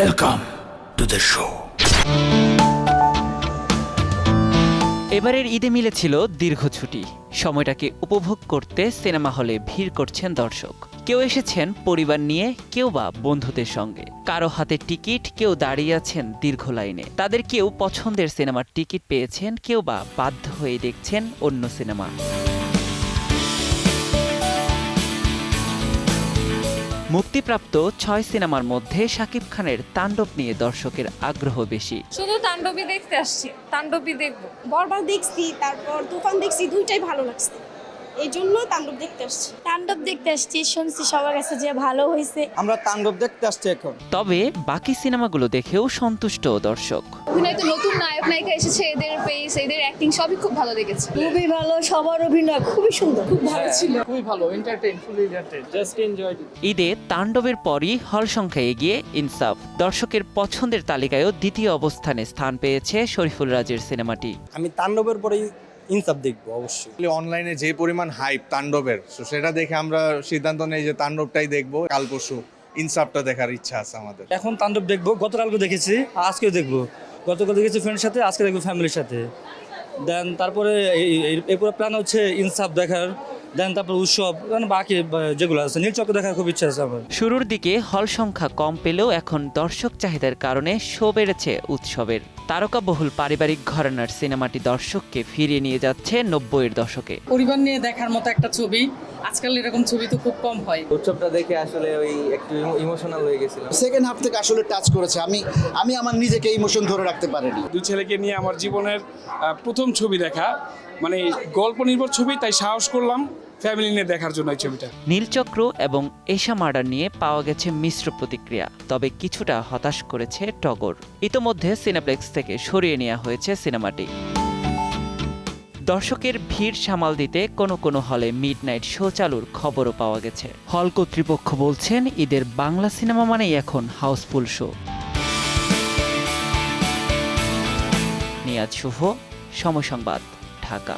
Welcome to the show. এবারের ঈদে মিলেছিল দীর্ঘ ছুটি। সময়টাকে উপভোগ করতে সিনেমা হলে ভিড় করছেন দর্শক। কেউ এসেছেন পরিবার নিয়ে, কেউ বা বন্ধুদের সঙ্গে। কারো হাতে টিকিট, কেউ দাঁড়িয়ে আছেন দীর্ঘ লাইনে। তাদের কেউ পছন্দের সিনেমার টিকিট পেয়েছেন, কেউ বা বাধ্য হয়ে দেখছেন অন্য সিনেমা। মুক্তিপ্রাপ্ত 6 সিনেমার মধ্যে শাকিব খানের তাণ্ডব নিয়ে দর্শকের আগ্রহ বেশি। শুধু তাণ্ডবই দেখতে আসছি, তাণ্ডবই দেখবো। বরবাদ দেখছি, তারপর তুফান দেখছি, দুইটাই ভালো লাগছে, এই জন্য তাণ্ডব দেখতে আসছি। তাণ্ডব দেখতে আসছি, শুনছি সবার কাছে যে ভালো হয়েছে। আমরা তাণ্ডব দেখতে আসছি এখন। তবে বাকি সিনেমাগুলো দেখেও সন্তুষ্ট দর্শক। অভিনয় তো নতুন নায়ক নায়িকা এসেছে, এদের ফেস, এদের অ্যাক্টিং সবই খুব ভালো লেগেছে। খুবই ভালো, সবার অভিনয় খুবই সুন্দর, খুব ভালো ছিল। খুবই ভালো, এন্টারটেইন, ফুলি এন্টারটেইন, জাস্ট এনজয়। ঈদে তাণ্ডবের পরই হল সংখ্যা এগিয়ে ইনসাফ। দর্শকের পছন্দের তালিকায়ও দ্বিতীয় অবস্থানে স্থান পেয়েছে শরীফুল রাজের সিনেমাটি। আমি তাণ্ডবের পরেই ইনসাফ দেখবো অবশ্যই। অনলাইনে যে পরিমাণ হাইপ তাণ্ডবের, সেটা দেখে আমরা সিদ্ধান্ত নেই যে তাণ্ডবটাই দেখবো। কাল পরশু ইনসাফটা দেখার ইচ্ছা আছে আমাদের। এখন তাণ্ডব দেখবো, গতকালকে দেখেছি, আজকেও দেখবো। গতকাল দেখেছি ফ্রেন্ডের সাথে, আজকে দেখবো ফ্যামিলির সাথে। দেন তারপরে এই পুরো প্ল্যান হচ্ছে ইনসাফ দেখার। দেন তারপর উৎসব, বাকি যেগুলো আছে নীলচক্র দেখার খুব ইচ্ছা আছে আমার। শুরুর দিকে হল সংখ্যা কম পেলেও এখন দর্শক চাহিদার কারণে শো বেড়েছে উৎসবের। তারকাবহুল পারিবারিক ঘরানার সিনেমাটি দর্শককে ফিরিয়ে নিয়ে যাচ্ছে 90-এর দশকে। পরিবার নিয়ে দেখার মতো একটা ছবি, আজকাল এরকম ছবি তো খুব কম হয়। উৎসবটা দেখে আসলে ওই একটু ইমোশনাল হয়ে গেছিলাম। সেকেন্ড হাফ থেকে আসলে টাচ করেছে। আমি আমার নিজেকে ইমোশন ধরে রাখতে পারিনি। দুই ছেলেকে নিয়ে আমার জীবনের প্রথম ছবি দেখা, মানে গল্প নির্ভর ছবি, তাই সাহস করলাম ফ্যামিলি নিয়ে দেখার জন্য এই ছবিটা। নীলচক্র এবং এশা মার্ডার নিয়ে পাওয়া গেছে মিশ্র প্রতিক্রিয়া, তবে কিছুটা হতাশ করেছে টগর। ইতোমধ্যে সিনেপ্লেক্স থেকে সরিয়ে নেওয়া হয়েছে সিনেমাটি। দর্শকের ভিড় সামাল দিতে কোনো কোনো হলে মিডনাইট শো চালুর খবরও পাওয়া গেছে। হল কর্তৃপক্ষ বলছেন ঈদের বাংলা সিনেমা মানেই এখন হাউসফুল শো। নিয়াজ শুভ, সময় সংবাদ, ঢাকা।